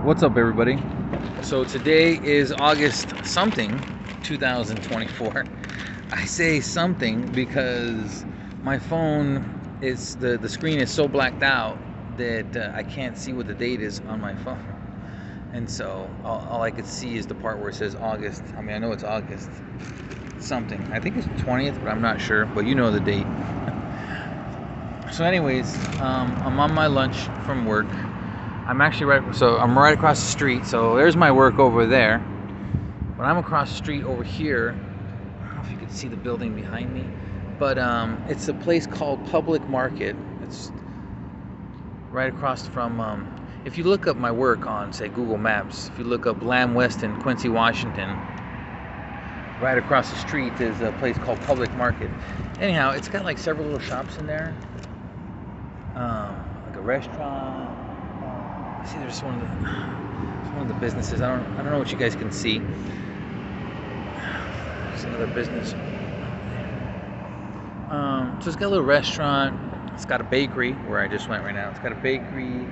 What's up, everybody? So today is August something 2024. I say something because my phone is the screen is so blacked out that I can't see what the date is on my phone, and so all I could see is the part where it says August. I mean, I know it's August something. I think it's 20th, but I'm not sure. But you know the date. So, anyways, I'm on my lunch from work. I'm right across the street. So there's my work over there. But I'm across the street over here. I don't know if you can see the building behind me, but it's a place called Public Market. It's right across from. If you look up my work on, say, Google Maps, if you look up Lamb Weston, Quincy, Washington, right across the street is a place called Public Market. Anyhow, it's got like several little shops in there, like a restaurant. See, there's one of the businesses. I don't know what you guys can see. There's another business. So it's got a little restaurant. It's got a bakery where I just went right now. It's got a bakery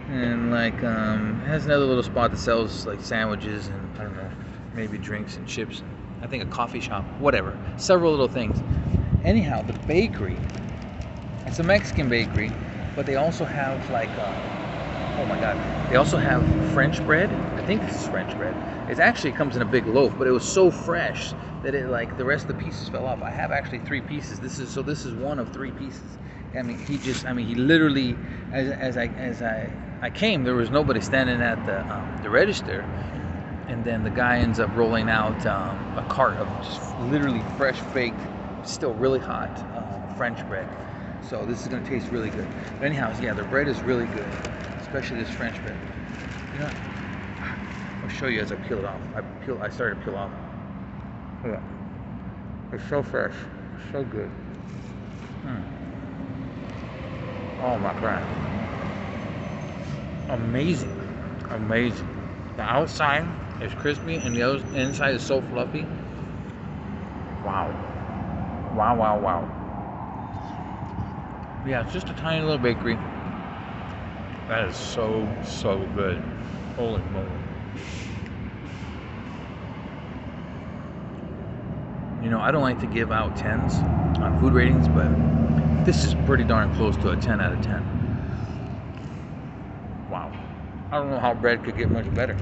and like it has another little spot that sells like sandwiches and I don't know, maybe drinks and chips. I think a coffee shop, whatever. Several little things. Anyhow, the bakery. It's a Mexican bakery, but they also have like. Oh my God! They also have French bread. I think this is French bread. It actually comes in a big loaf, but it was so fresh that it like the rest of the pieces fell off. I have actually 3 pieces. This is one of 3 pieces. I mean, he literally, as I came, there was nobody standing at the register, and then the guy ends up rolling out a cart of just literally fresh baked, still really hot French bread. So this is gonna taste really good. But anyhow, yeah, the bread is really good. Especially this French bread. You know, I'll show you as I peel it off. I started to peel off. Look at that. It's so fresh. It's so good. Oh my God. Amazing. Amazing. The outside is crispy and the inside is so fluffy. Wow. Wow, wow, wow. Yeah, it's just a tiny little bakery. That is so good. Holy moly. You know, I don't like to give out 10s on food ratings, but this is pretty darn close to a 10 out of 10. Wow. I don't know how bread could get much better.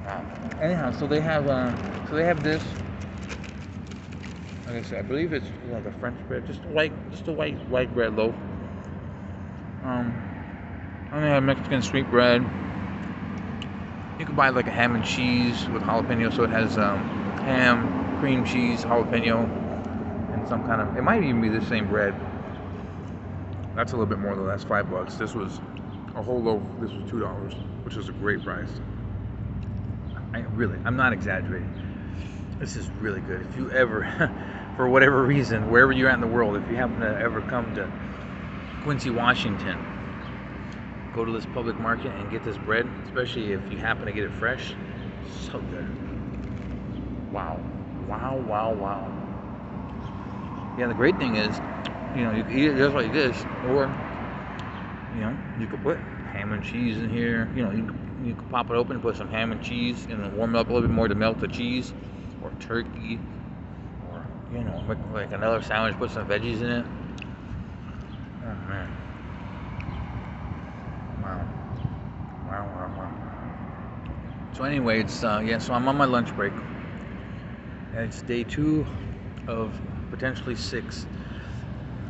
Wow. Anyhow, so they have this. Like I said, I believe it's like a French bread, just a white bread loaf. And they have Mexican sweet bread. You can buy like a ham and cheese with jalapeno, so it has ham, cream cheese, jalapeno, and some kind of. It might even be the same bread. That's a little bit more though. That's $5. This was a whole loaf. This was $2, which is a great price. I'm not exaggerating. This is really good. If you ever, for whatever reason, wherever you're at in the world, if you happen to ever come to Quincy, Washington, go to this Public Market and get this bread, especially if you happen to get it fresh. So good. Wow. Wow, wow, wow. Yeah, the great thing is, you know, you can eat it just like this, or, you know, you could put ham and cheese in here. You know, you can pop it open and put some ham and cheese and then warm it up a little bit more to melt the cheese. Or turkey, or you know, like another sandwich, put some veggies in it. Oh man. Wow. So anyway, it's so I'm on my lunch break. And it's day 2 of potentially 6.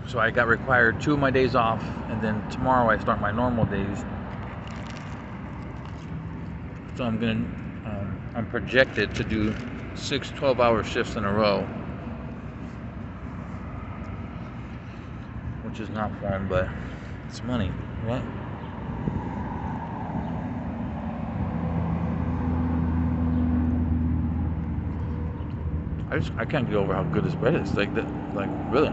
So I got required 2 of my days off, and then tomorrow I start my normal days. So I'm projected to do 6 12-hour shifts in a row, which is not fun, but it's money, right? I can't get over how good this bread is. Like really.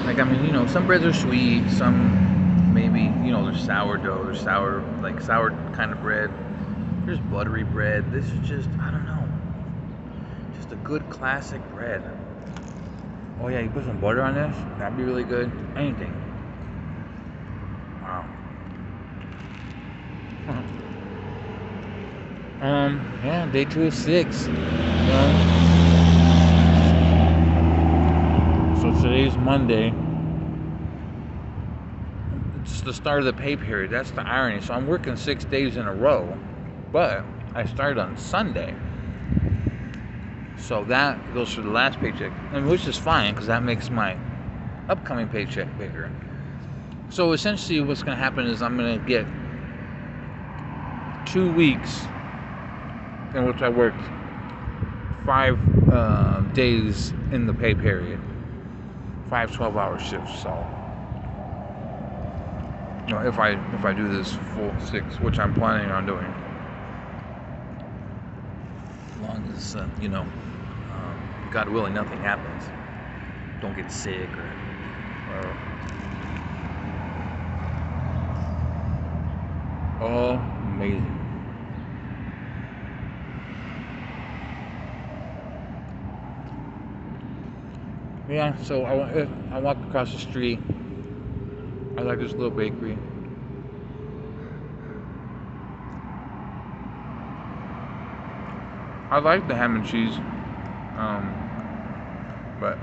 Like, I mean, you know, some breads are sweet, some maybe, you know, there's sourdough, there's sour kind of bread. There's buttery bread. This is just, I don't know. Just a good classic bread. Oh yeah, you put some butter on this? That'd be really good. Anything. Wow. Yeah, day 2 of 6. So today's Monday. It's the start of the pay period. That's the irony. So I'm working 6 days in a row, but I started on Sunday. So that goes for the last paycheck, and which is fine because that makes my upcoming paycheck bigger. So essentially what's going to happen is I'm going to get 2 weeks in which I worked 5 days in the pay period. 5 12-hour shifts. So if I do this full 6, which I'm planning on doing, as long as God willing, nothing happens. Don't get sick or amazing. Yeah, so I walk across the street. I like this little bakery. I like the ham and cheese, but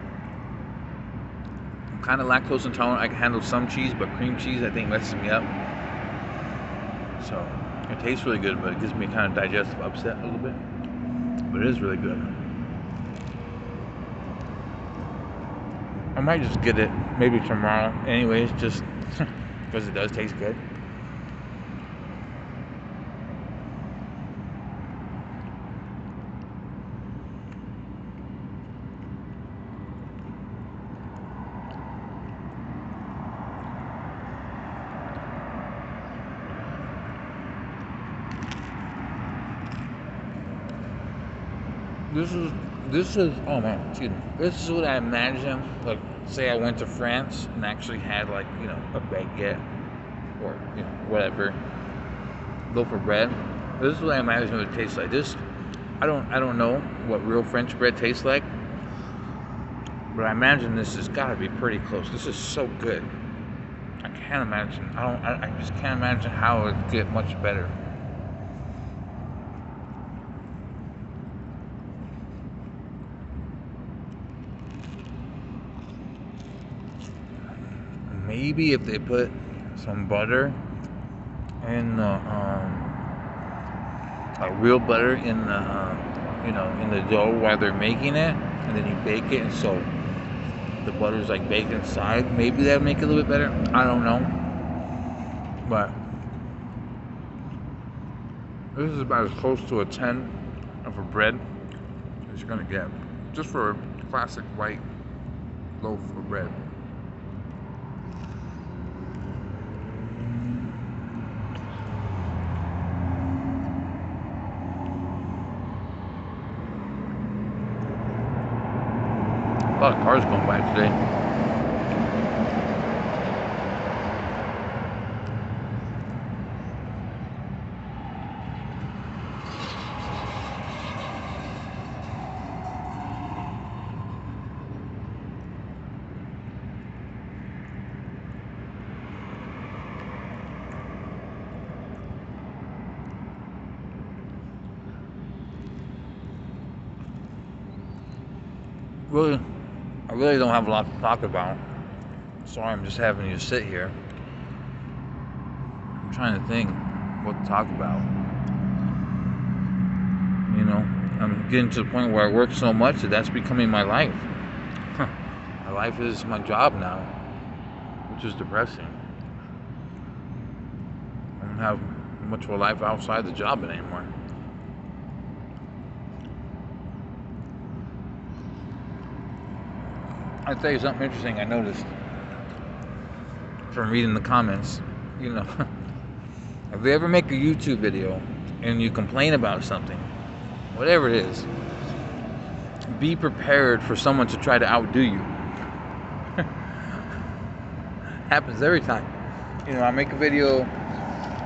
I'm kind of lactose intolerant. I can handle some cheese, but cream cheese I think messes me up. So it tastes really good, but it gives me kind of digestive upset a little bit. But it is really good. I might just get it maybe tomorrow anyways, just because it does taste good. This is oh man, excuse me. This is what I imagine. Like, say I went to France and actually had a baguette or whatever loaf of bread. This is what I imagine it would taste like. This, I don't know what real French bread tastes like, but I imagine this has got to be pretty close. This is so good. I can't imagine. I just can't imagine how it would get much better. Maybe if they put some butter in the real butter in the in the dough while they're making it, and then you bake it, and so the butter's like baked inside. Maybe that would make it a little bit better. I don't know, but this is about as close to a 10 of a bread as you're gonna get, just for a classic white loaf of bread. A lot of cars going by today. I really don't have a lot to talk about, so I'm just having you sit here. I'm trying to think what to talk about. I'm getting to the point where I work so much that that's becoming my life. My life is my job now, which is depressing. I don't have much of a life outside the job anymore. I'll tell you something interesting I noticed from reading the comments. If you ever make a YouTube video and you complain about something, whatever it is, be prepared for someone to try to outdo you. Happens every time. I make a video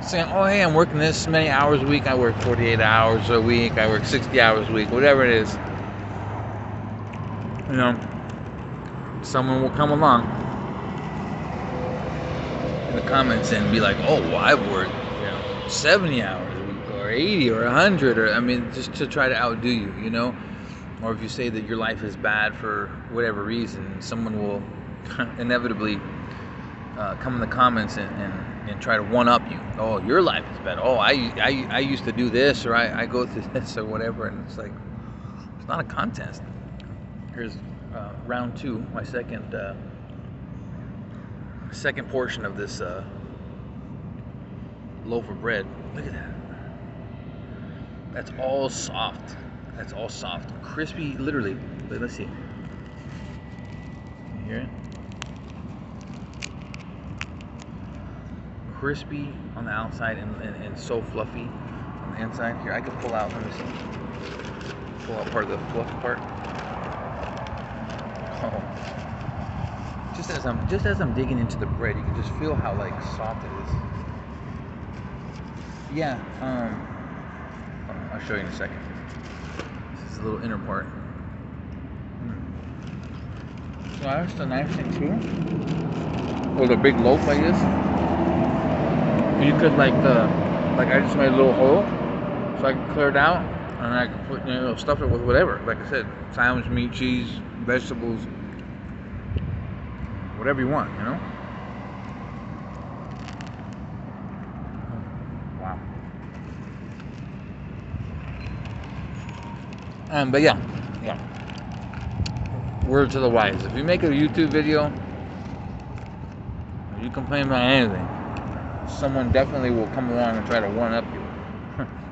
saying, oh hey, I'm working this many hours a week. I work 48 hours a week. I work 60 hours a week, whatever it is. you know, someone will come along in the comments and be like, oh, well, I've worked, 70 hours a week or 80 or 100, or I mean, just to try to outdo you, or if you say that your life is bad for whatever reason, someone will inevitably come in the comments and try to one up you. Oh, your life is bad. Oh, I used to do this, or I go through this, or whatever. And it's like, it's not a contest. Here's round 2, my second portion of this loaf of bread. Look at that. That's all soft. That's all soft, crispy, literally. Let's see. You hear it? Crispy on the outside and so fluffy on the inside. Here, I can pull out. Let me see. Pull out part of the fluff part. Oh. Just as I'm digging into the bread, you can just feel how like soft it is. Yeah. I'll show you in a second. This is a little inner part. So that's the nice thing too. With a big loaf like this, you could like I just made a little hole, so I can clear it out, and I can put stuff it with whatever. Like I said, sandwich, meat, cheese, vegetables, whatever you want. Wow. But yeah. Word to the wise: if you make a YouTube video, you complain about anything, someone definitely will come along and try to one up you.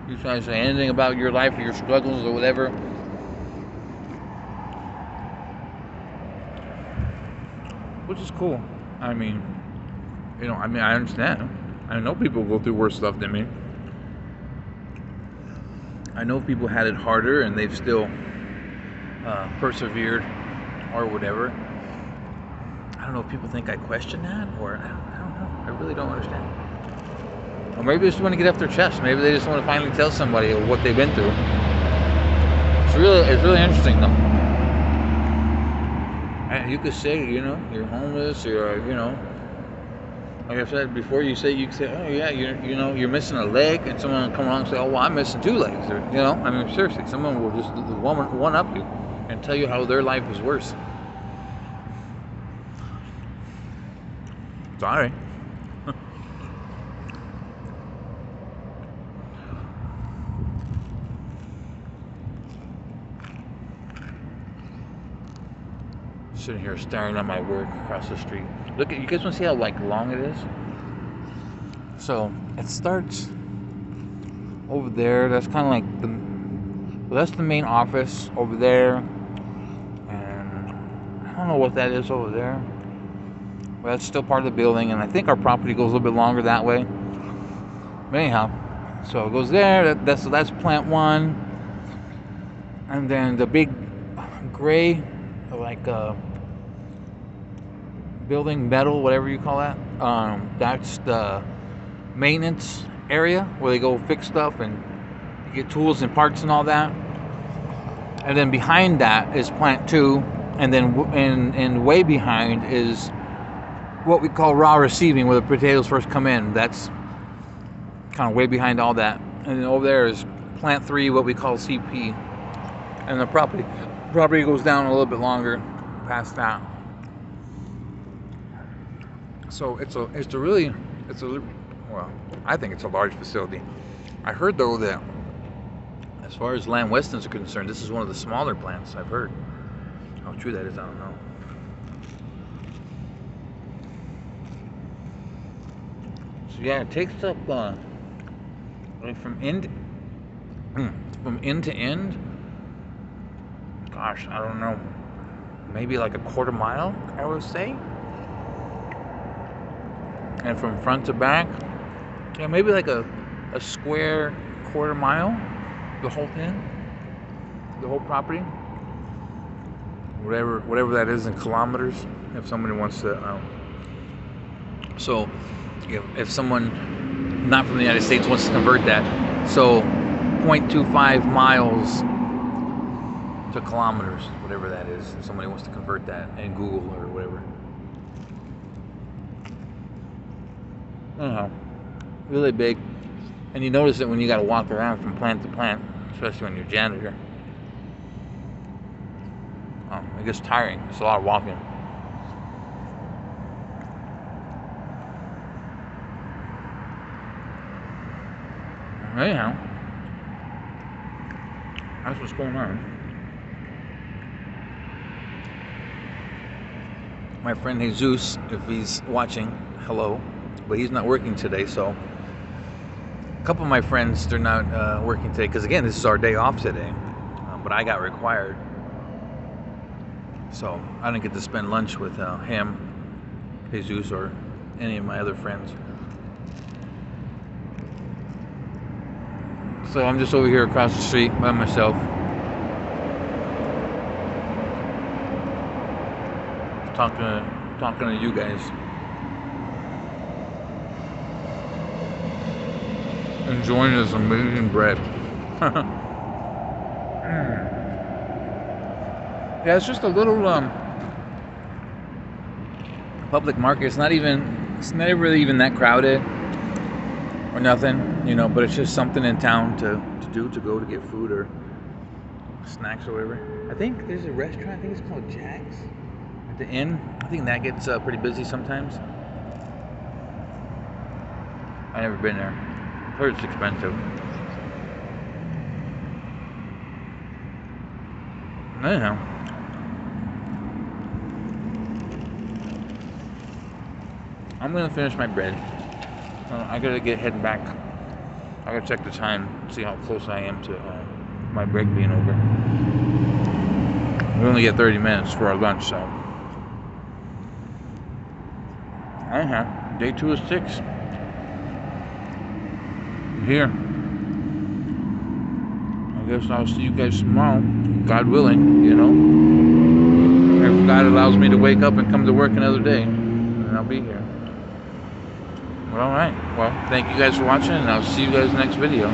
You try to say anything about your life or your struggles or whatever, which is cool. I mean, I understand. I know people go through worse stuff than me. I know people had it harder and they've still persevered or whatever. I don't know if people think I question that, or I don't know. I really don't understand. Or maybe they just want to get off their chest. Maybe they just want to finally tell somebody what they've been through. It's really interesting though. And you could say, you're homeless, or like I said before, you say, oh yeah, you're missing a leg, and someone will come along and say, oh well, I'm missing 2 legs, or I mean, seriously, someone will just one up you and tell you how their life is worse. Sorry. Sitting here staring at my work across the street. Look at, you guys want to see how like long it is? So it starts over there. That's kind of like that's the main office over there, and I don't know what that is over there. Well, that's still part of the building, and I think our property goes a little bit longer that way. But anyhow, so it goes there. That's plant 1, and then the big gray, like building, metal, whatever you call that. That's the maintenance area where they go fix stuff and get tools and parts and all that. And then behind that is plant 2, and then and way behind is what we call raw receiving, where the potatoes first come in. That's kind of way behind all that. And then over there is plant 3, what we call CP. And the property goes down a little bit longer past that. So well, I think it's a large facility. I heard though that as far as Lamb Westons are concerned, this is one of the smaller plants. I've heard. How true that is, I don't know. So yeah, it takes up from end to end. Gosh, I don't know. Maybe like a quarter mile, I would say. And from front to back, yeah, maybe like a square quarter mile, the whole thing, the whole property, whatever that is in kilometers, if somebody wants to. So, if someone not from the United States wants to convert that, so 0.25 miles to kilometers, whatever that is. If somebody wants to convert that in Google or whatever. Anyhow, really big. And you notice it when you got to walk around from plant to plant, especially when you're janitor. It gets tiring. It's a lot of walking. Anyhow, that's what's going on. My friend Jesus, if he's watching, hello. But he's not working today, so a couple of my friends, they're not working today because, again, this is our day off today. But I got required, so I didn't get to spend lunch with him, Jesus, or any of my other friends. So I'm just over here across the street by myself, talking to you guys. Enjoying this amazing bread. Yeah, it's just a little public market. It's not really even that crowded or nothing, you know, but it's just something in town to go to get food or snacks or whatever. I think there's a restaurant, I think it's called Jack's at the inn. I think that gets pretty busy sometimes. I've never been there. I've heard it's expensive. Anyhow, I'm gonna finish my bread. I gotta get heading back. I gotta check the time, see how close I am to my break being over. We only get 30 minutes for our lunch, so. Anyhow, day 2 is 6. Here. I guess I'll see you guys tomorrow, God willing, you know. If God allows me to wake up and come to work another day, then I'll be here. Well, alright. Well, thank you guys for watching, and I'll see you guys next video.